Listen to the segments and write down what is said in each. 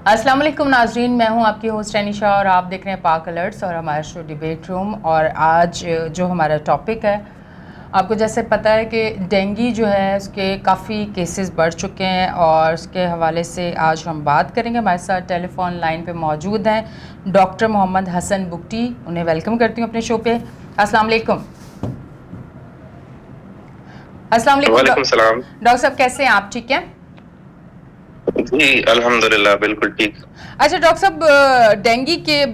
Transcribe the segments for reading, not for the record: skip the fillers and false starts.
अस्सलाम वालेकुम नाजरीन, मैं हूं आपकी होस्ट अनिशा और आप देख रहे हैं पाक अलर्ट्स और हमारा शो डिबेट रूम। और आज जो हमारा टॉपिक है, आपको जैसे पता है कि डेंगू जो है उसके काफ़ी केसेस बढ़ चुके हैं और उसके हवाले से आज हम बात करेंगे। हमारे साथ टेलीफोन लाइन पे मौजूद हैं डॉक्टर मोहम्मद हसन बुगटी। उन्हें वेलकम करती हूँ अपने शो पे। अस्सलाम वालेकुम। अस्सलाम वालेकुम डॉक्टर साहब, कैसे हैं आप? ठीक हैं जी, अल्हम्दुलिल्लाह बिल्कुल ठीक। अच्छा डॉक्टर साहब, डेंगू के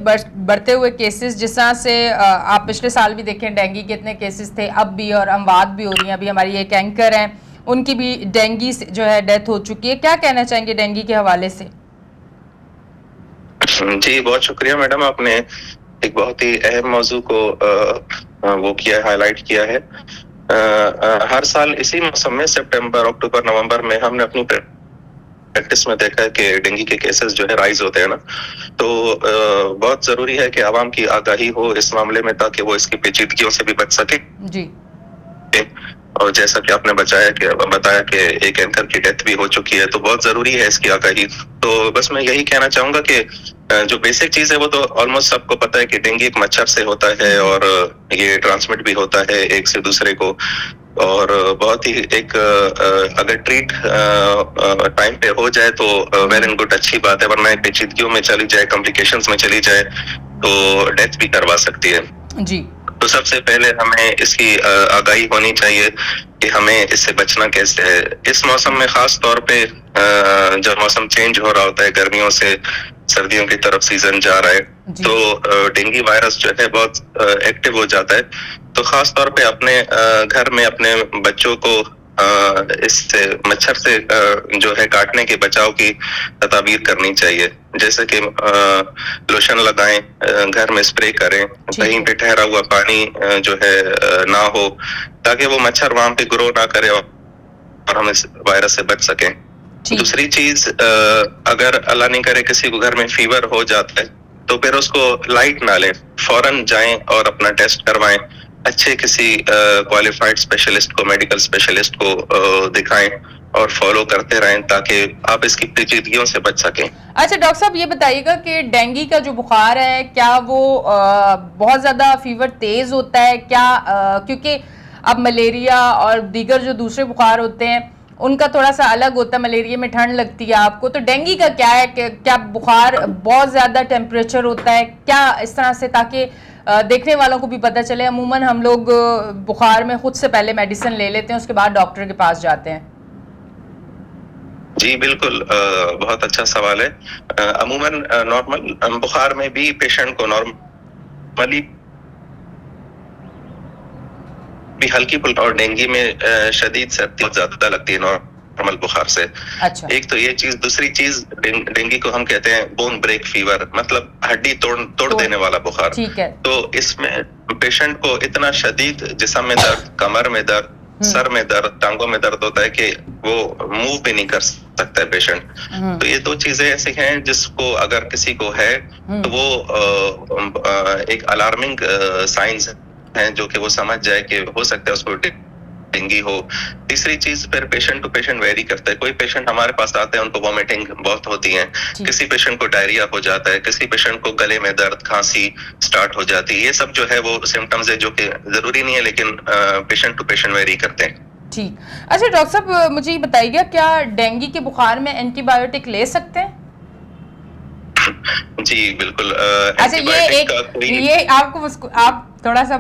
बढ़ते हुए केसेस, जिस तरह से आप पिछले साल भी देखें डेंगू के इतने केसेस थे, अब भी, और अमवात भी हो रही हैं। अभी हमारी एक एंकर हैं, उनकी भी डेंगू से जो है डेथ हो चुकी है। क्या कहना चाहेंगे डेंगू के हवाले से? जी, बहुत शुक्रिया मैडम, आपने एक बहुत ही अहम मौजू को वो किया, हाईलाइट किया है। हर साल इसी मौसम में सितंबर, अक्टूबर, नवंबर में हमने अपनी प्रैक्टिस में देखा है कि डेंगू के केसेस जो है राइज होते हैं ना, तो बहुत जरूरी है कि आवाम की आगाही हो इस मामले में, ताकि वो इसकी पेचीदगियों से भी बच सके जी। और जैसा कि आपने बताया कि एक एंकर की डेथ भी हो चुकी है, तो बहुत जरूरी है इसकी आगाही। तो बस मैं यही कहना चाहूंगा कि जो बेसिक चीज है वो तो ऑलमोस्ट सबको पता है कि डेंगू एक मच्छर से होता है और ये ट्रांसमिट भी होता है एक से दूसरे को। और बहुत ही एक अगर ट्रीट टाइम पे हो जाए तो वेल एंड गुड, अच्छी बात है, वरना पेचीदगियों में चली जाए, कॉम्प्लिकेशंस में चली जाए तो डेथ भी करवा सकती है जी। तो सबसे पहले हमें इसकी आगाही होनी चाहिए कि हमें इससे बचना कैसे है। इस मौसम में खास तौर पे जब मौसम चेंज हो रहा होता है, गर्मियों से सर्दियों की तरफ सीजन जा रहा है, तो डेंगू वायरस जो है बहुत एक्टिव हो जाता है। तो खास तौर पे अपने घर में अपने बच्चों को इससे मच्छर से जो है काटने के बचाव की तदाबीर करनी चाहिए, जैसे कि लोशन लगाएं, घर में स्प्रे करें, कहीं पे ठहरा हुआ पानी जो है ना हो, ताकि वो मच्छर वहां पे ग्रो ना करे और हम इस वायरस से बच सकें। दूसरी चीज, अगर अल्लाह नहीं करे किसी को घर में फीवर हो जाता है, तो फिर उसको लाइट ना लें, फौरन जाएं और अपना टेस्ट करवाएं। अच्छे किसी क्वालिफाइड स्पेशलिस्ट को, मेडिकल स्पेशलिस्ट को दिखाएं और फॉलो करते रहें, ताकि आप इसकी पेचीदगियों से बच सकें। अच्छा डॉक्टर साहब, ये बताइएगा कि डेंगू का जो बुखार है, क्या वो बहुत ज़्यादा फीवर तेज़ होता है क्या? क्योंकि अब मलेरिया और दीगर जो दूसरे बुखार होते हैं उनका थोड़ा सा अलग होता है। मलेरिया में ठंड लगती है आपको, तो डेंगू का क्या है? क्या बुखार बहुत ज़्यादा टेम्परेचर होता है क्या इस तरह से, ताकि देखने वालों को भी पता चले? अमूमन हम लोग बुखार में खुद से पहले मेडिसिन ले लेते हैं, उसके बाद डॉक्टर के पास जाते हैं। जी बिल्कुल, बहुत अच्छा सवाल है। अमूमन नॉर्मल बुखार में भी पेशेंट को नॉर्मली भी हल्की फुल्की, और डेंगू में शदीद सर्दी ज्यादा लगती है नॉर्मल बुखार से। अच्छा। एक तो ये चीज, दूसरी चीज, डेंगू को हम कहते हैं बोन ब्रेक फीवर, मतलब हड्डी तोड़ देने वाला बुखार। ठीक है। तो इसमें पेशेंट को इतना शदीद जिस्म में दर्द, कमर में दर्द, सर में दर्द, टांगों में दर्द होता है कि वो मूव भी नहीं कर सकता है पेशेंट। तो ये दो चीजें ऐसी हैं जिसको अगर किसी को है तो वो एक अलार्मिंग साइंस हैं जो कि वो समझ जाए कि हो सकता है उसको डेंगू हो। तीसरी चीज, फिर पेशेंट टू पेशेंट वेरी करता है। कोई पेशेंट हमारे पास आते हैं, उनको वॉमिटिंग बहुत होती है, किसी पेशेंट को डायरिया हो जाता है, किसी पेशेंट को गले में दर्द, खांसी स्टार्ट हो जाती है। ये सब जो है वो सिम्टम्स है जो कि जरूरी नहीं है, लेकिन पेशेंट टू पेशेंट वेरी करते हैं। ठीक। अच्छा डॉक्टर साहब, मुझे ये बताइएगा, क्या डेंगू के बुखार में एंटीबायोटिक ले सकते हैं? जी बिल्कुल। अच्छा, ये आप थोड़ा सा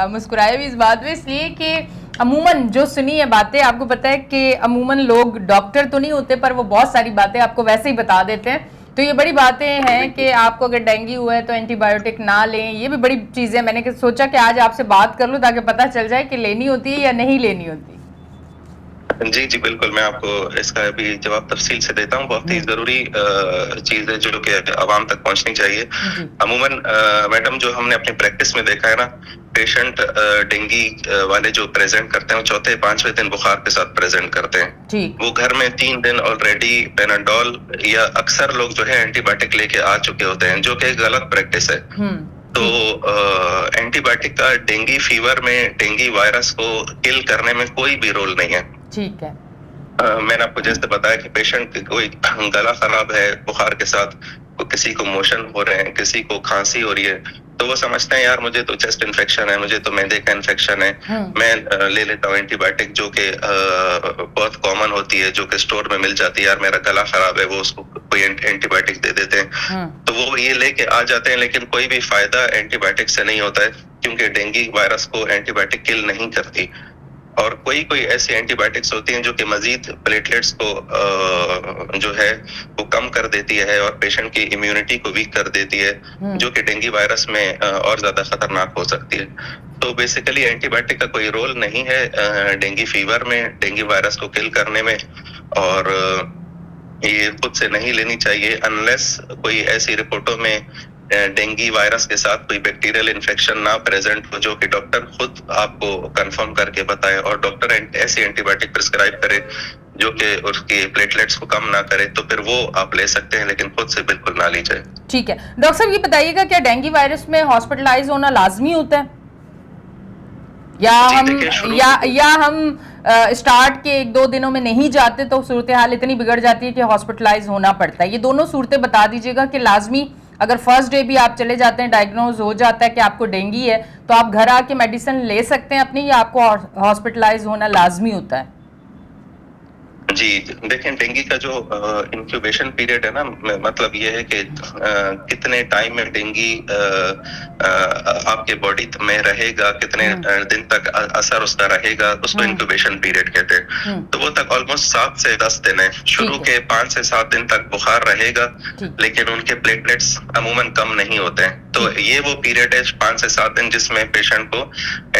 मुस्कुराए भी इस बात में, इसलिए कि अमूमन जो सुनी है बातें, आपको पता है कि अमूमन लोग डॉक्टर तो नहीं होते, पर वो बहुत सारी बातें आपको वैसे ही बता देते हैं। तो ये बड़ी बातें हैं कि आपको अगर डेंगू हुआ है तो एंटीबायोटिक ना लें। ये भी बड़ी चीज़ें, मैंने सोचा कि आज आपसे बात कर लूँ ताकि पता चल जाए कि लेनी होती है या नहीं लेनी होती। जी जी बिल्कुल, मैं आपको इसका भी जवाब तफसील से देता हूँ। बहुत ही जरूरी चीज है जो कि आवाम तक पहुंचनी चाहिए। अमूमन मैडम, जो हमने अपनी प्रैक्टिस में देखा है ना, पेशेंट डेंगू वाले जो प्रेजेंट करते हैं वो चौथे पांचवें दिन बुखार के साथ प्रेजेंट करते हैं। वो घर में 3 दिन ऑलरेडी पेनाडोल या अक्सर लोग जो है एंटीबायोटिक लेके आ चुके होते हैं, जो कि गलत प्रैक्टिस है। तो एंटीबायोटिक का डेंगू फीवर में, डेंगू वायरस को किल करने में कोई भी रोल नहीं है। ठीक है। मैंने आपको जैसे बताया कि पेशेंट कोई गला खराब है बुखार के साथ, किसी को मोशन हो रहे हैं, किसी को खांसी हो रही है, तो वो समझते हैं यार मुझे तो चेस्ट इन्फेक्शन है, मुझे तो मैदे का इन्फेक्शन है, मैं ले लेता हूँ एंटीबायोटिक जो कि बहुत कॉमन होती है, जो कि स्टोर में मिल जाती है, यार मेरा गला खराब है, वो उसको कोई एंटीबायोटिक दे देते हैं, तो वो ये लेके आ जाते हैं, लेकिन कोई भी फायदा एंटीबायोटिक से नहीं होता है, क्योंकि डेंगू वायरस को एंटीबायोटिक किल नहीं करती। और कोई कोई ऐसी एंटीबायोटिक्स होती हैं जो कि मजीद प्लेटलेट्स को जो है वो कम कर देती है और पेशेंट की इम्यूनिटी को वीक कर देती है, जो कि डेंगू वायरस में और ज्यादा खतरनाक हो सकती है। तो बेसिकली एंटीबायोटिक का कोई रोल नहीं है डेंगू फीवर में, डेंगू वायरस को किल करने में, और ये खुद से नहीं लेनी चाहिए अनलेस कोई ऐसी रिपोर्टों में डेंगू वायरस के साथ कोई बैक्टीरियल इन्फेक्शन ना प्रेजेंट हो, जो कि डॉक्टर खुद आपको कंफर्म करके बताए और डॉक्टर ऐसी एंटीबायोटिक प्रिस्क्राइब करे जो कि उसकी प्लेटलेट्स को कम ना करे, तो फिर वो आप ले सकते हैं, लेकिन खुद से बिल्कुल ना लीजिए। ठीक है डॉक्टर साहब, ये बताइएगा क्या डेंगू वायरस में हॉस्पिटलाइज होना लाजमी होता है, या हम स्टार्ट के 1-2 दिनों में नहीं जाते तो सूरत हाल इतनी बिगड़ जाती है कि हॉस्पिटलाइज होना पड़ता है? ये दोनों सूरतें बता दीजिएगा कि लाजमी अगर फर्स्ट डे भी आप चले जाते हैं, डायग्नोज हो जाता है कि आपको डेंगू है, तो आप घर आके मेडिसिन ले सकते हैं अपनी, या आपको हॉस्पिटलाइज होना लाजमी होता है? जी देखें, डेंगू का जो इंक्यूबेशन पीरियड है ना, मतलब ये है कि कितने टाइम में डेंगू आपके बॉडी में रहेगा, कितने दिन तक असर उसका रहेगा, उसको इंक्यूबेशन पीरियड कहते हैं। तो वो तक ऑलमोस्ट 7 से 10 दिन है। शुरू के 5 से 7 दिन तक बुखार रहेगा, लेकिन उनके प्लेटलेट्स अमूमन कम नहीं होते हैं। तो ये वो पीरियड है 5 से 7 दिन जिसमें पेशेंट को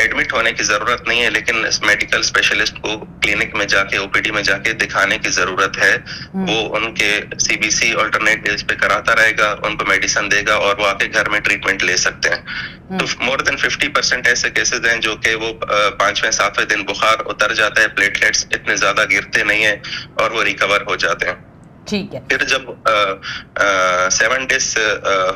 एडमिट होने की जरूरत नहीं है, लेकिन मेडिकल स्पेशलिस्ट को क्लिनिक में जाके, ओपीडी में जाके दिखाने की जरूरत है। वो उनके सीबीसी अल्टरनेट डेज पे कराता रहेगा, उनको मेडिसिन देगा और वो आके घर में ट्रीटमेंट ले सकते हैं। तो मोर देन 50% ऐसे केसेस हैं जो कि वो 5वें 7वें दिन बुखार उतर जाता है, प्लेटलेट्स इतने ज्यादा गिरते नहीं है और वो रिकवर हो जाते हैं। ठीक है। फिर जब 7 डेज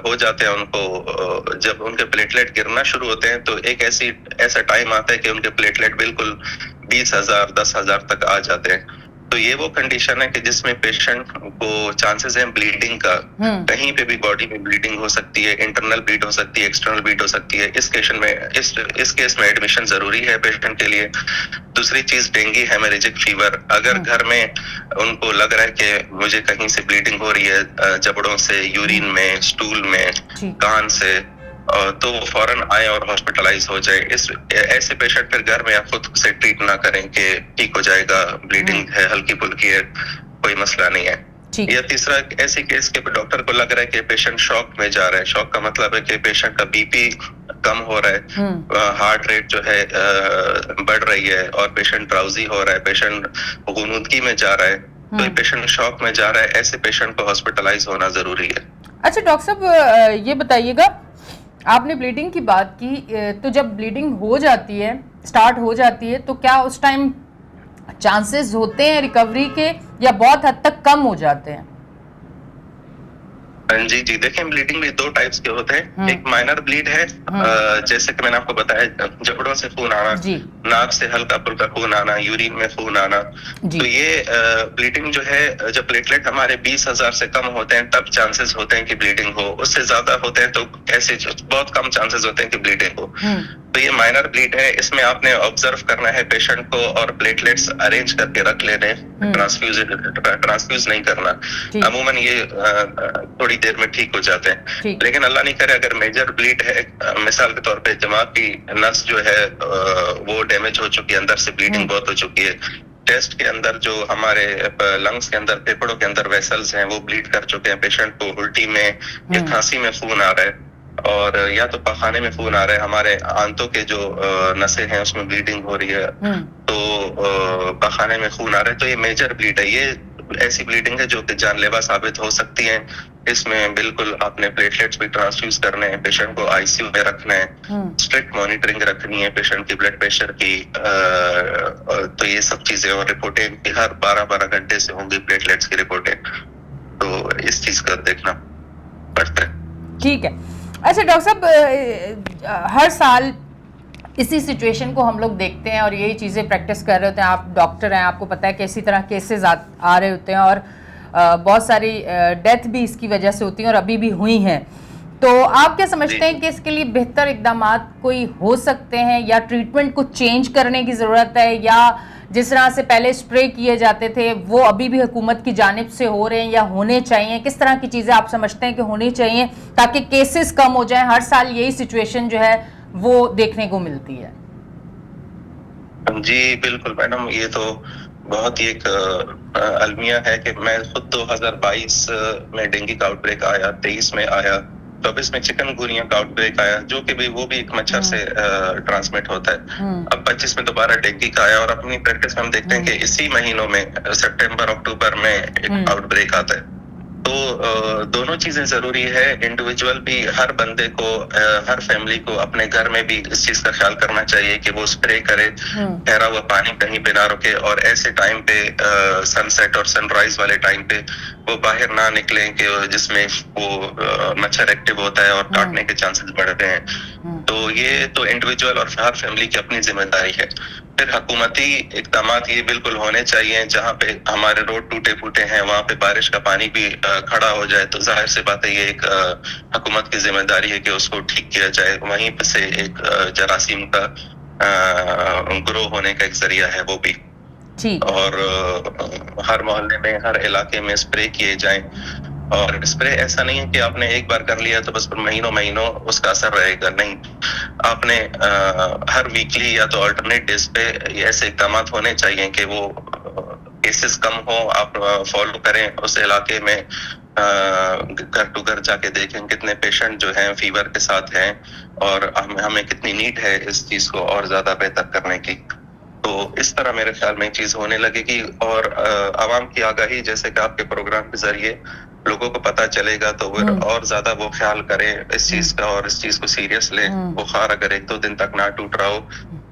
हो जाते हैं उनको, जब उनके प्लेटलेट गिरना शुरू होते हैं, तो एक ऐसा टाइम आता है कि उनके प्लेटलेट बिल्कुल 20,000 10,000 तक आ जाते हैं। तो ये वो कंडीशन है कि जिसमें पेशेंट को चांसेस हैं ब्लीडिंग का, कहीं पे भी बॉडी में ब्लीडिंग हो सकती है, इंटरनल ब्लीड हो सकती है, एक्सटर्नल ब्लीड हो सकती है। इस केस में एडमिशन जरूरी है पेशेंट के लिए। दूसरी चीज डेंगू हेमरेजिक फीवर, अगर घर में उनको लग रहा है कि मुझे कहीं से ब्लीडिंग हो रही है, जबड़ों से, यूरिन में, स्टूल में, कान से, तो वो फौरन आए और हॉस्पिटलाइज हो जाए। ऐसे पेशेंट फिर घर में या खुद से ट्रीट ना करें कि ठीक हो जाएगा, ब्लीडिंग है, हल्की फुल्की है, कोई मसला नहीं है। या तीसरा, ऐसी केस के डॉक्टर को लग रहा है कि पेशेंट शॉक में जा रहा है। शॉक का मतलब है कि पेशेंट का बीपी कम हो रहा है, हार्ट रेट जो है बढ़ रही है और पेशेंट ड्राउजी हो रहा है, पेशेंट गुनूदगी में जा रहा है, तो पेशेंट शॉक में जा रहा है, ऐसे पेशेंट को हॉस्पिटलाइज होना जरूरी है। अच्छा डॉक्टर साहब, ये बताइएगा, आपने ब्लीडिंग की बात की, तो जब ब्लीडिंग हो जाती है, स्टार्ट हो जाती है, तो क्या उस टाइम चांसेस होते हैं रिकवरी के, या बहुत हद तक कम हो जाते हैं? जी देखें, ब्लीडिंग में 2 टाइप्स के होते हैं। एक माइनर ब्लीड है, जैसे कि मैंने आपको बताया, जबड़ों से खून आना, नाक से हल्का फुल्का खून आना, यूरिन में खून आना। तो ये ब्लीडिंग जो है, जब प्लेटलेट हमारे 20,000 से कम होते हैं तब चांसेस होते हैं कि ब्लीडिंग हो। उससे ज्यादा होते हैं तो ऐसे बहुत कम चांसेस होते हैं कि ब्लीडिंग हो। तो ये माइनर ब्लीड है, इसमें आपने ऑब्जर्व करना है पेशेंट को और प्लेटलेट्स अरेंज करके रख लेने, ट्रांसफ्यूज नहीं करना। अमूमन ये थोड़ी देर में ठीक हो जाते हैं। लेकिन अल्लाह नहीं करे अगर मेजर ब्लीड है, मिसाल के तौर पे दिमाग की नस जो है वो डैमेज हो चुकी है, अंदर से ब्लीडिंग बहुत हो चुकी है, टेस्ट के अंदर जो हमारे लंग्स के अंदर, फेफड़ों के अंदर वेसल्स हैं वो ब्लीड कर चुके हैं, पेशेंट को उल्टी में या खांसी में खून आ रहा है, और या तो पखाने में खून आ रहा है, हमारे आंतों के जो नसें हैं उसमें ब्लीडिंग हो रही है, तो पखाने में खून आ रहा है, तो ये मेजर ब्लीड है। ये ऐसी ब्लीडिंग है जो कि जानलेवा साबित हो सकती है। इसमें बिल्कुल आपने प्लेटलेट्स भी ट्रांसफ्यूज करने हैं, पेशेंट को आईसीयू में रखना है, स्ट्रिक्ट मॉनिटरिंग रखनी है पेशेंट की ब्लड प्रेशर की, तो ये सब चीजें, और रिपोर्टें हर 12-12 घंटे से होंगी प्लेटलेट्स की रिपोर्टें, तो इस चीज का देखना पड़ता है। ठीक है। अच्छा डॉक्टर साहब, हर साल इसी सिचुएशन को हम लोग देखते हैं और यही चीज़ें प्रैक्टिस कर रहे होते हैं। आप डॉक्टर हैं, आपको पता है कि इसी तरह केसेस आ रहे होते हैं और बहुत सारी डेथ भी इसकी वजह से होती हैं और अभी भी हुई हैं। तो आप क्या समझते हैं कि इसके लिए बेहतर इकदाम कोई हो सकते हैं या ट्रीटमेंट को चेंज करने की ज़रूरत है, या जिस तरह से पहले स्प्रे किए जाते थे वो अभी भी हुकूमत की जानिब से हो रहे हैं या होने चाहिए? किस तरह की चीज़ें आप समझते हैं कि होनी चाहिए ताकि केसेस कम हो जाएं? हर साल यही सिचुएशन जो है वो देखने को मिलती है। जी बिल्कुल मैडम, ये तो बहुत ही एक अलमिया है कि मैं खुद 2022 में डेंगू का आउटब्रेक आया, 23 में आया, 24 में चिकनगुनिया का आउटब्रेक आया, जो कि भी वो भी एक मच्छर से ट्रांसमिट होता है। अब 25 में दोबारा डेंगू का आया और अपनी प्रैक्टिस में हम देखते हैं कि इसी महीनों में सितंबर अक्टूबर में एक आउटब्रेक आता है। तो दोनों चीजें जरूरी है। इंडिविजुअल भी, हर बंदे को, हर फैमिली को अपने घर में भी इस चीज का ख्याल करना चाहिए कि वो स्प्रे करे, ठहरा हुआ पानी कहीं पे ना रुके, और ऐसे टाइम पे सनसेट और सनराइज वाले टाइम पे वो बाहर ना निकले कि जिसमें वो मच्छर एक्टिव होता है और काटने के चांसेस बढ़ते हैं। तो ये तो इंडिविजुअल और हर फैमिली की अपनी जिम्मेदारी है। फिर हुकूमती इकदाम ये बिल्कुल होने चाहिए, जहाँ पे हमारे रोड टूटे फूटे हैं वहाँ पे बारिश का पानी भी खड़ा हो जाए, तो जाहिर सी बात है ये एक हुकूमत की जिम्मेदारी है कि उसको ठीक किया जाए। वहीं पे से एक जरासीम का ग्रो होने का एक जरिया है वो भी, और हर मोहल्ले में, हर इलाके में स्प्रे किए जाएं। और स्प्रे ऐसा नहीं है कि आपने एक बार कर लिया तो बस महीनों महीनों उसका असर रहेगा, नहीं। आपने हर वीकली या तो अल्टरनेट डेज पे ऐसे इकदाम होने चाहिए कि वो केसेस कम हो, आप फॉलो करें उस इलाके में, घर टू घर जाके देखें कितने पेशेंट जो हैं फीवर के साथ हैं और हमें कितनी नीड है इस चीज को और ज्यादा बेहतर करने की। तो इस तरह मेरे ख्याल में चीज होने लगेगी और आवाम की आगाही, जैसे कि आपके प्रोग्राम के जरिए लोगों को पता चलेगा तो फिर और ज्यादा वो ख्याल करें इस चीज का और इस चीज को सीरियस ले। बुखार अगर 1-2 दिन तक ना टूट रहा हो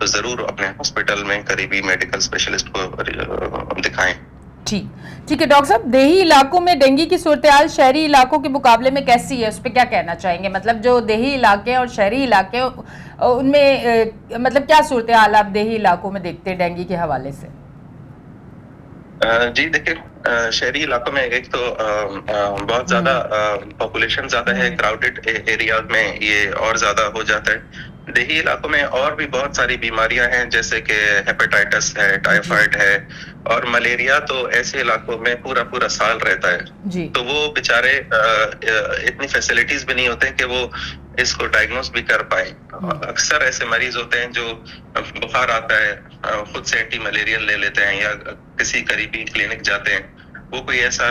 तो जरूर अपने हॉस्पिटल में करीबी मेडिकल स्पेशलिस्ट को दिखाएं। ठीक है डॉक्टर साहब, देही इलाकों में डेंगू की सूरत-ए-हाल शहरी इलाकों के मुकाबले में कैसी है, उस पर क्या कहना चाहेंगे? मतलब जो देही इलाके और शहरी इलाके उनमें मतलब क्या सूरत-ए-हाल आप देही इलाकों में देखते हैं डेंगू के हवाले से? जी देखिए, शहरी इलाकों में एक तो बहुत ज्यादा पॉपुलेशन ज्यादा है, क्राउडेड एरिया में ये और ज्यादा हो जाता है। देही इलाकों में और भी बहुत सारी बीमारियां हैं, जैसे कि हेपेटाइटिस है, टाइफाइड है, और मलेरिया तो ऐसे इलाकों में पूरा साल रहता है। तो वो बेचारे इतनी फैसिलिटीज भी नहीं होते हैं कि वो इसको डायग्नोस भी कर पाए। अक्सर ऐसे मरीज होते हैं जो बुखार आता है, खुद से एंटी मलेरियल ले लेते हैं या किसी करीबी क्लिनिक जाते हैं, वो कोई ऐसा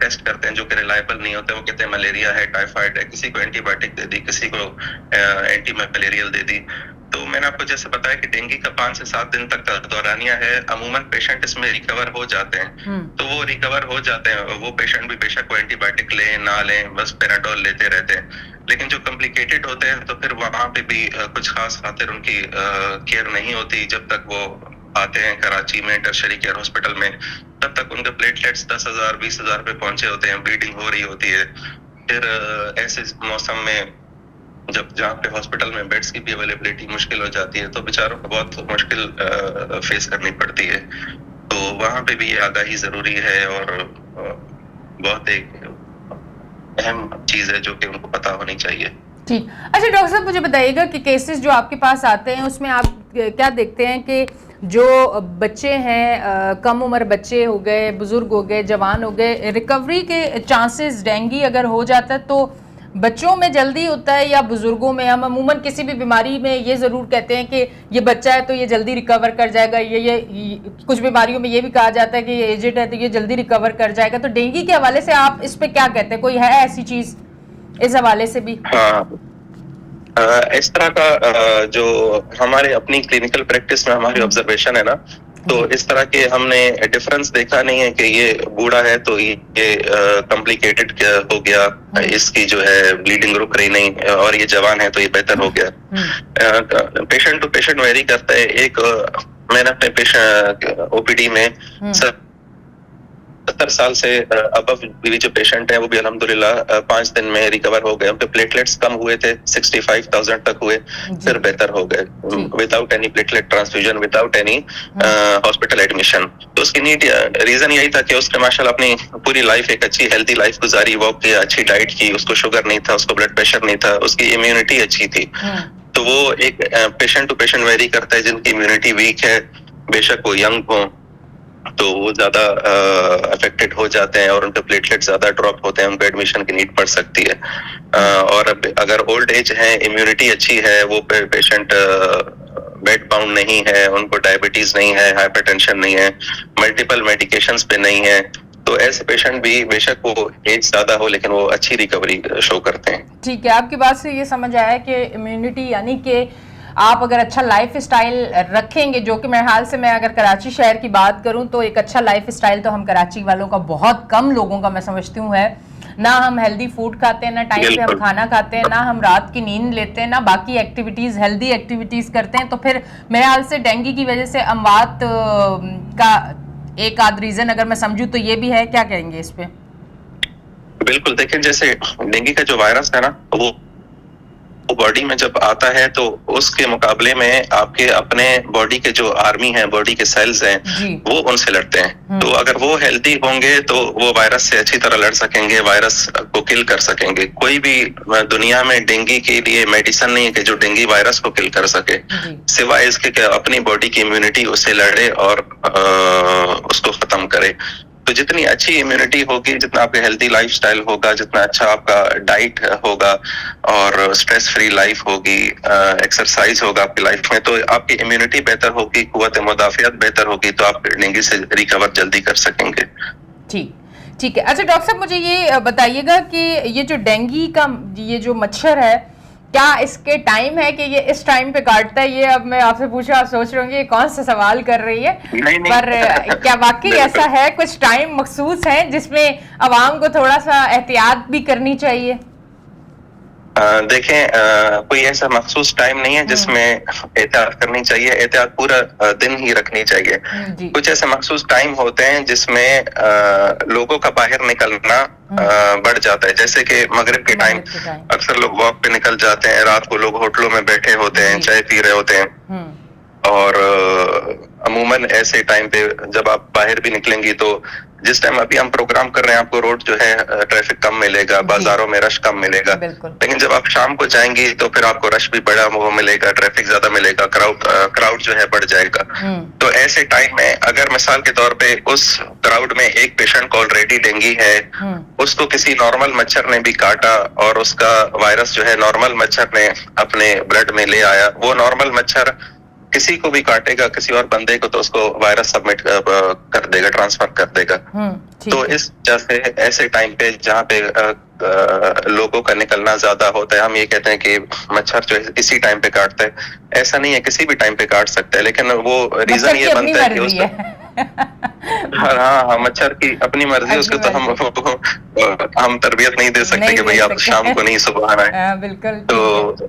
टेस्ट करते हैं जो कि रिलायबल नहीं होता है। वो कहते हैं मलेरिया है, टाइफाइड है, किसी को एंटीबायोटिक दे दी, किसी को एंटी मलेरियल दे दी। तो मैंने आपको जैसे बताया कि डेंगू का 5 से 7 दिन तक का दौरानिया है, अमूमन पेशेंट इसमें रिकवर हो जाते हैं। तो वो रिकवर हो जाते हैं, वो पेशेंट भी बेशक वो एंटीबायोटिक लें ना लें, बस पैराडोल लेते रहते हैं। लेकिन जो कॉम्प्लिकेटेड होते हैं तो फिर वहां पे भी कुछ खास खातिर उनकी केयर नहीं होती। जब तक वो आते हैं कराची में टर्शरी केयर हॉस्पिटल में, तब तक उनके प्लेटलेट्स 10,000 20,000 पे पहुंचे होते हैं, ब्लीडिंग हो रही होती है। फिर ऐसे मौसम में जब जहाँ पे हॉस्पिटल में बेड्स की भी अवेलेबिलिटी मुश्किल हो जाती है तो बेचारों को बहुत मुश्किल फेस करनी पड़ती है। तो वहाँ पे भी ये आगाही जरूरी है और बहुत एक अहम चीज है जो कि उनको पता होनी चाहिए। ठीक। अच्छा डॉक्टर साहब, मुझे बताइएगा कि केसेस जो आपके पास आते हैं उसमें आप क्या देखते हैं कि जो बच्चे हैं, कम उम्र बच्चे हो गए, बुजुर्ग हो गए, जवान हो गए, रिकवरी के चांसेस डेंगू अगर हो जाता है तो बच्चों में जल्दी होता है या बुजुर्गों में? हम अमूमन किसी भी बीमारी में ये ज़रूर कहते हैं कि ये बच्चा है तो ये जल्दी रिकवर कर जाएगा, ये कुछ बीमारियों में ये भी कहा जाता है कि ये एजेड है तो ये जल्दी रिकवर कर जाएगा। तो डेंगू के हवाले से आप इस पे क्या कहते हैं? कोई है ऐसी चीज़ इस हवाले से भी? हाँ, इस तरह का जो हमारे अपनी क्लिनिकल प्रैक्टिस में हमारी ऑब्जर्वेशन है ना, तो इस तरह के हमने डिफरेंस देखा नहीं है कि ये बूढ़ा है तो ये कॉम्प्लिकेटेड हो गया, इसकी जो है ब्लीडिंग रुक रही नहीं, और ये जवान है तो ये बेहतर हो गया। पेशेंट टू पेशेंट वेरी करता है। एक मैंने अपने पेशेंट ओपीडी में 70 साल से अबव भी जो पेशेंट है वो भी अल्हम्दुलिल्लाह 5 दिन में रिकवर हो गए। उनके प्लेटलेट्स कम हुए थे, 65,000 तक हुए, फिर बेहतर हो गए without any platelet transfusion, without any hospital admission. तो उसकी नीड रीजन यही था कि उसने माशाल्लाह अपनी पूरी लाइफ एक अच्छी हेल्दी लाइफ गुजारी, वॉक किया, अच्छी डाइट की, उसको शुगर नहीं था, उसको ब्लड प्रेशर नहीं था, उसकी इम्यूनिटी अच्छी थी। तो वो एक पेशेंट टू पेशेंट वेरी करता है, जिनकी इम्यूनिटी वीक है, बेशक वो यंग हो, तो वो ज्यादा अफेक्टेड हो जाते हैं और उनके प्लेटलेट ज्यादा ड्रॉप होते हैं, उनको एडमिशन की नीड पड़ सकती है। और अगर ओल्ड एज है, इम्यूनिटी अच्छी है, वो पेशेंट बेड बाउंड नहीं है, उनको डायबिटीज नहीं है, हाइपरटेंशन नहीं है, मल्टीपल मेडिकेशंस पे नहीं है, तो ऐसे पेशेंट भी बेशक वो एज ज्यादा हो लेकिन वो अच्छी रिकवरी शो करते हैं। ठीक है, आपकी बात से ये समझ आया कि इम्यूनिटी यानी कि आप अगर अच्छा लाइफ स्टाइल रखेंगे, जो कि मेरे हाल से मैं अगर कराची शहर की बात करूं तो एक अच्छा लाइफ स्टाइल तो हम कराची वालों का बहुत कम लोगों का मैं समझती हूँ है। ना हम हेल्दी फूड खाते हैं, ना टाइम पे हम खाना खाते हैं, ना हम रात की नींद लेते हैं, ना बाकी एक्टिविटीज़ हेल्दी एक्टिविटीज़ करते हैं। तो फिर मेरे हाल से डेंगू की वजह से अमवात का एक आध रीज़न अगर मैं समझूं तो ये भी है। क्या कहेंगे इस पे? बिल्कुल, देखिए जैसे डेंगू का जो वायरस है ना, वो बॉडी में जब आता है तो उसके मुकाबले में आपके अपने बॉडी के जो आर्मी है, बॉडी के सेल्स हैं, वो उनसे लड़ते हैं। तो अगर वो हेल्दी होंगे तो वो वायरस से अच्छी तरह लड़ सकेंगे, वायरस को किल कर सकेंगे। कोई भी दुनिया में डेंगू के लिए मेडिसिन नहीं है कि जो डेंगू वायरस को किल कर सके, सिवाय इसके कि अपनी बॉडी की इम्यूनिटी उससे लड़े और उसको खत्म करे। तो जितनी अच्छी इम्यूनिटी होगी, जितना आपका हेल्दी लाइफस्टाइल होगा, जितना अच्छा आपका डाइट होगा और स्ट्रेस फ्री लाइफ होगी, एक्सरसाइज होगा आपकी लाइफ में, तो आपकी इम्यूनिटी बेहतर होगी, कुव्वत मुदाफियत बेहतर होगी, तो आप डेंगू से रिकवर जल्दी कर सकेंगे। ठीक है। अच्छा डॉक्टर साहब, मुझे ये बताइएगा कि ये जो डेंगू का ये जो मच्छर है, क्या इसके टाइम है कि ये इस टाइम पे काटता है? ये अब मैं आपसे पूछा, आप सोच रहे होंगे कौन सा सवाल कर रही है, नहीं। पर क्या वाकई ऐसा है? कुछ टाइम मखसूस है जिसमें अवाम को थोड़ा सा एहतियात भी करनी चाहिए? देखें, कोई ऐसा मखसूस टाइम नहीं है जिसमें एहतियात करनी चाहिए, एहतियात पूरा दिन ही रखनी चाहिए। कुछ ऐसे मखसूस टाइम होते हैं जिसमें लोगों का बाहर निकलना बढ़ जाता है, जैसे कि मगरिब के टाइम अक्सर लोग वॉक पे निकल जाते हैं, रात को लोग होटलों में बैठे होते हैं, चाय पी रहे होते हैं, और अमूमन ऐसे टाइम पे जब आप बाहर भी निकलेंगी तो जिस टाइम अभी हम प्रोग्राम कर रहे हैं आपको रोड जो है ट्रैफिक कम मिलेगा, बाजारों में रश कम मिलेगा, लेकिन जब आप शाम को जाएंगी तो फिर आपको रश भी बड़ा वो मिलेगा, ट्रैफिक ज्यादा मिलेगा, क्राउड जो है बढ़ जाएगा। तो ऐसे टाइम में अगर मिसाल के तौर पे उस क्राउड में एक पेशेंट को ऑलरेडी डेंगू है, उसको किसी नॉर्मल मच्छर ने भी काटा और उसका वायरस जो है नॉर्मल मच्छर ने अपने ब्लड में ले आया, वो नॉर्मल मच्छर किसी को भी काटेगा, किसी और बंदे को, तो उसको वायरस सबमिट कर देगा, ट्रांसफर कर देगा। तो इस वजह से ऐसे टाइम पे जहाँ पे लोगों का निकलना ज्यादा होता है, हम ये कहते हैं कि मच्छर जो है इसी टाइम पे काटता है। ऐसा नहीं है, किसी भी टाइम पे काट सकता है, लेकिन वो रीजन ये बनता है कि हाँ, मच्छर की अपनी मर्जी, उसको तो हम तरबियत नहीं दे सकते कि भाई आप शाम को नहीं सुबह आना है। बिल्कुल। तो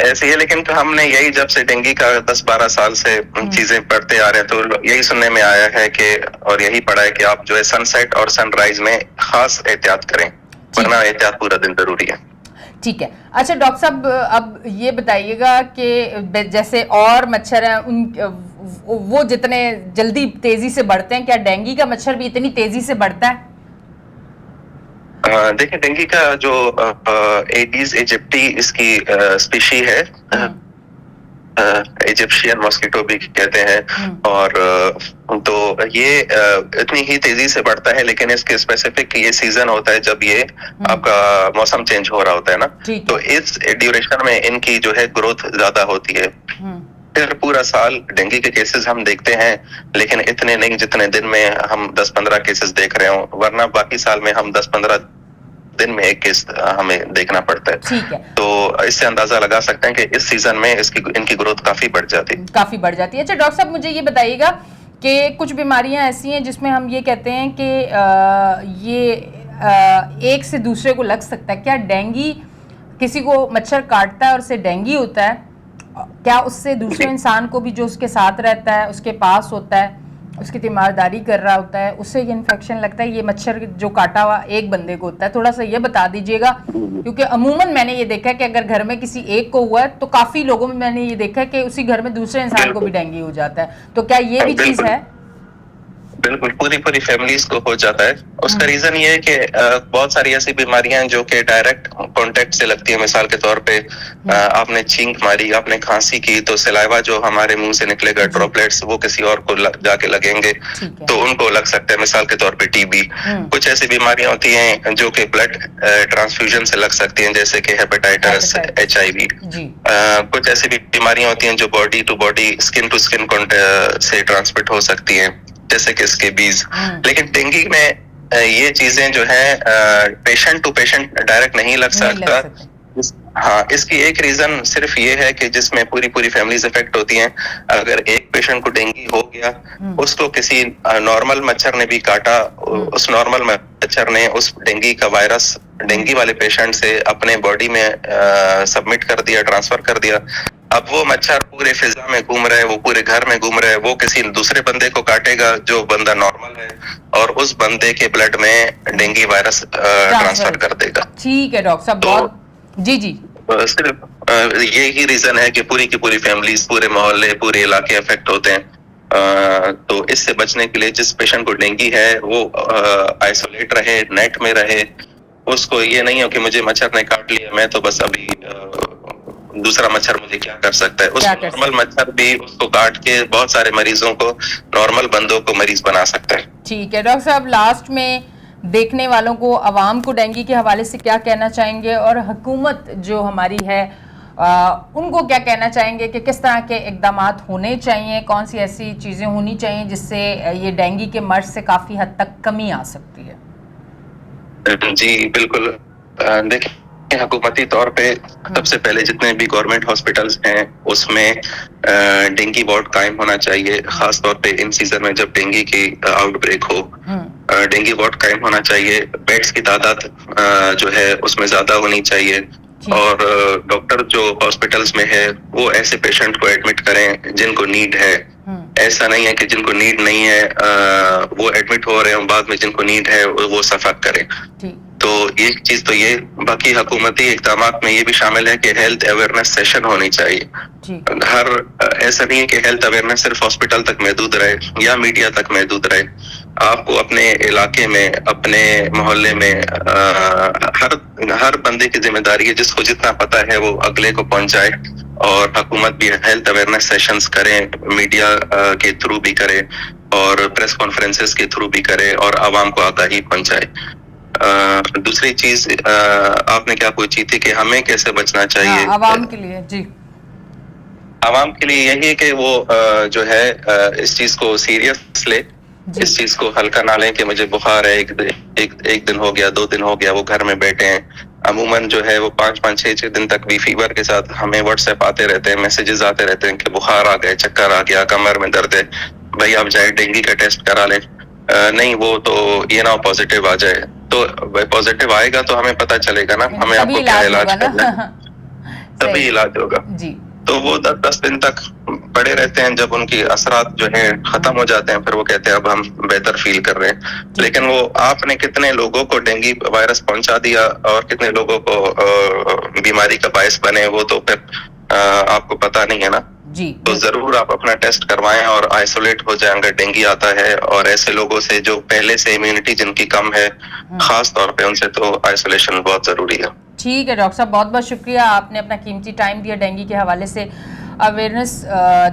ऐसे ही, लेकिन तो हमने यही जब से डेंगू का 10-12 साल से चीजें पढ़ते आ रहे हैं तो यही सुनने में आया है कि, और यही पढ़ा है कि आप जो है सनसेट और सनराइज में खास एहतियात करें, वरना एहतियात पूरा दिन जरूरी है। ठीक है। अच्छा डॉक्टर साहब, अब ये बताइएगा कि जैसे और मच्छर हैं, उन वो जितने जल्दी तेजी से बढ़ते हैं, क्या डेंगू का मच्छर भी इतनी तेजी से बढ़ता है? देखिए, डेंगू का जो एडीज इजिप्टी इसकी स्पीशी है, इजिप्शियन मॉस्किटो भी कहते हैं, और तो ये इतनी ही तेजी से बढ़ता है, लेकिन इसके स्पेसिफिक ये सीजन होता है जब ये आपका मौसम चेंज हो रहा होता है ना, तो इस ड्यूरेशन में इनकी जो है ग्रोथ ज्यादा होती है। फिर पूरा साल डेंगू के केसेस हम देखते हैं, लेकिन इतने नहीं जितने दिन में हम 10-15 केसेस देख रहे हो, वरना बाकी साल में हम 10-15 दिन में एक केस हमें देखना पड़ता है। ठीक है। तो इससे अंदाजा लगा सकते हैं कि इस सीजन में इनकी ग्रोथ काफी बढ़ जाती है। अच्छा डॉक्टर साहब, मुझे ये बताइएगा कि कुछ बीमारियां ऐसी हैं जिसमें हम ये कहते हैं कि ये एक से दूसरे को लग सकता है। क्या डेंगू किसी को मच्छर काटता है और उससे डेंगू होता है, क्या उससे दूसरे इंसान को भी जो उसके साथ रहता है, उसके पास होता है, उसकी तीमारदारी कर रहा होता है, उससे ये इन्फेक्शन लगता है। ये मच्छर जो काटा हुआ एक बंदे को होता है, थोड़ा सा ये बता दीजिएगा, क्योंकि अमूमन मैंने ये देखा है कि अगर घर में किसी एक को हुआ है तो काफी लोगों में मैंने ये देखा है कि उसी घर में दूसरे इंसान को भी डेंगू हो जाता है। तो क्या ये भी चीज है? बिल्कुल, पूरी पूरी फैमिलीज को हो जाता है। उसका रीजन ये है कि बहुत सारी ऐसी बीमारियां हैं जो कि डायरेक्ट कांटेक्ट से लगती है। मिसाल के तौर पे आपने छींक मारी, आपने खांसी की, तो सलाइवा जो हमारे मुंह से निकलेगा, ड्रॉपलेट्स, वो किसी और को जाके लगेंगे तो उनको लग सकता है। मिसाल के तौर पे टीबी। कुछ ऐसी बीमारियां होती हैं जो कि ब्लड ट्रांसफ्यूजन से लग सकती हैं, जैसे कि हेपेटाइटिस, HIV। कुछ ऐसी बीमारियां होती हैं जो body to body, skin to skin से ट्रांसमिट हो सकती हैं, जैसे कि स्केबीज। लेकिन डेंगू में ये चीजें जो है पेशेंट टू पेशेंट डायरेक्ट नहीं लग सकता। हाँ, इसकी एक रीजन सिर्फ ये है कि जिसमें पूरी पूरी फैमिलीज इफेक्ट होती हैं। अगर एक पेशेंट को डेंगू हो गया, उसको किसी नॉर्मल मच्छर ने भी काटा, उस नॉर्मल मच्छर ने उस डेंगू का वायरस डेंगू वाले पेशेंट से अपने बॉडी में सबमिट कर दिया, ट्रांसफर कर दिया। अब वो मच्छर पूरे फिजा में घूम रहे, वो पूरे घर में घूम रहे, वो किसी दूसरे बंदे को काटेगा जो बंदा नॉर्मल है, और उस बंदे के ब्लड में डेंगू वायरस ट्रांसफर कर देगा। ठीक है डॉक्टर साहब, बहुत जी सिर्फ यही रीजन है कि पूरी की पूरी फैमिलीज, पूरे मोहल्ले, पूरे इलाके अफेक्ट होते हैं। तो इससे बचने के लिए जिस पेशेंट को डेंगू है वो आइसोलेट रहे, नेट में रहे। उसको ये नहीं हो कि मुझे मच्छर ने काट लिया, मैं तो बस अभी दूसरा मच्छर मुझे क्या कर सकता है। उस नॉर्मल मच्छर भी उसको काट के बहुत सारे मरीजों को, नॉर्मल बंदों को मरीज बना सकता है। ठीक है डॉक्टर साहब, लास्ट में देखने वालों को, आवाम को डेंगू के हवाले से क्या कहना चाहेंगे, और हुकूमत जो हमारी है उनको क्या कहना चाहेंगे कि किस तरह के इकदाम होने चाहिए, कौन सी ऐसी चीजें होनी चाहिए जिससे ये डेंगू के मर्ज से काफी हद तक कमी आ सकती है? जी बिल्कुल, देखिए हुकूमती तौर पे सबसे पहले जितने भी गवर्नमेंट हॉस्पिटल्स हैं उसमें डेंगू वार्ड कायम होना चाहिए। खास तौर पे इन सीजन में जब डेंगू की आउटब्रेक हो, डेंगू वार्ड कायम होना चाहिए। बेड्स की तादाद जो है उसमें ज्यादा होनी चाहिए, और डॉक्टर जो हॉस्पिटल्स में है वो ऐसे पेशेंट को एडमिट करें जिनको नीड है। ऐसा नहीं है कि जिनको नीड नहीं है वो एडमिट हो रहे हैं, बाद में जिनको नीड है वो सफर करें। तो ये चीज तो ये, बाकी हुकूमती इक़दाम में ये भी शामिल है कि हेल्थ अवेयरनेस सेशन होनी चाहिए। हर ऐसा नहीं है कि हेल्थ अवेयरनेस सिर्फ हॉस्पिटल तक महदूद रहे या मीडिया तक महदूद रहे। आपको अपने इलाके में, अपने मोहल्ले में हर बंदे की जिम्मेदारी है, जिसको जितना पता है वो अगले को पहुंचाए। और हुकूमत भी हेल्थ अवेयरनेस सेशंस करें, मीडिया के थ्रू भी करे, और प्रेस कॉन्फ्रेंसेस के थ्रू भी करे, और आवाम को आगाही पहुंचाए। दूसरी चीज आपने क्या पूछी थी कि हमें कैसे बचना चाहिए आवाम के लिए? जी, आवाम के लिए यही है कि वो जो है इस चीज को सीरियस ले, इस चीज को हल्का ना लें कि मुझे बुखार है, एक दिन हो गया, 2 दिन हो गया, वो घर में बैठे हैं। अमूमन जो है वो 5-5, 6-6 दिन तक भी फीवर के साथ हमें व्हाट्सएप आते रहते हैं, मैसेजेस आते रहते हैं कि बुखार आ गए, चक्कर आ गया, कमर में दर्द है, भाई आप जाए डेंगू का टेस्ट करा लें। नहीं, वो तो ये ना पॉजिटिव आ जाए, तो पॉजिटिव आएगा तो हमें पता चलेगा ना, हमें आपको क्या इलाज करना है, तभी इलाज होगा। जी, तो वो 10 दिन तक पड़े रहते हैं। जब उनकी असरात जो है खत्म हो जाते हैं, फिर वो कहते हैं अब हम बेहतर फील कर रहे हैं। लेकिन वो आपने कितने लोगों को डेंगू वायरस पहुंचा दिया और कितने लोगों को बीमारी का बायस बने, वो तो फिर आपको पता नहीं है ना। जी, तो जरूर आप अपना टेस्ट करवाएं और आइसोलेट हो जाए अगर डेंगू आता है। और ऐसे लोगों से जो पहले से इम्यूनिटी जिनकी कम है, खास तौर पे उनसे तो आइसोलेशन बहुत जरूरी है। ठीक है डॉक्टर साहब, बहुत बहुत शुक्रिया, आपने अपना कीमती टाइम दिया, डेंगू के हवाले से अवेयरनेस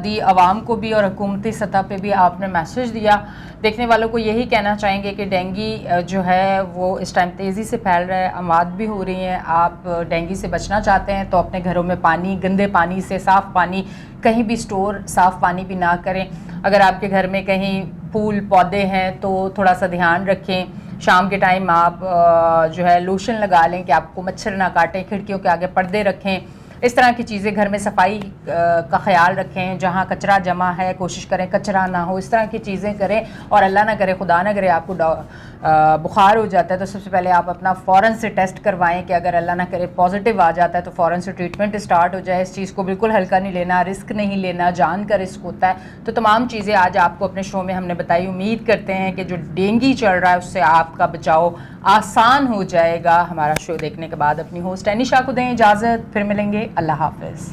दी आवाम को भी, और हुकूमती सतह पे भी आपने मैसेज दिया। देखने वालों को यही कहना चाहेंगे कि डेंगू जो है वो इस टाइम तेज़ी से फैल रहा है, अमवात भी हो रही हैं। आप डेंगू से बचना चाहते हैं तो अपने घरों में पानी, गंदे पानी से, साफ़ पानी कहीं भी स्टोर, साफ़ पानी भी ना करें। अगर आपके घर में कहीं फूल पौधे हैं तो थोड़ा सा ध्यान रखें। शाम के टाइम आप जो है लोशन लगा लें कि आपको मच्छर ना काटें। खिड़कियों के आगे पर्दे रखें इस तरह की चीज़ें, घर में सफाई का ख्याल रखें, जहाँ कचरा जमा है कोशिश करें कचरा ना हो, इस तरह की चीज़ें करें। और अल्लाह ना करे, खुदा ना करे आपको बुखार हो जाता है तो सबसे पहले आप अपना फ़ौरन से टेस्ट करवाएं कि अगर अल्लाह ना करे पॉजिटिव आ जाता है तो फ़ौरन से ट्रीटमेंट स्टार्ट हो जाए। इस चीज़ को बिल्कुल हल्का नहीं लेना, रिस्क नहीं लेना, जान का रिस्क होता है। तो तमाम चीज़ें आज आपको अपने शो में हमने बताई। उम्मीद करते हैं कि जो डेंगू चल रहा है उससे आपका बचाव आसान हो जाएगा। हमारा शो देखने के बाद अपनी होस्ट एनिशा को दें इजाज़त, फिर मिलेंगे, अल्लाह हाफ़िज़।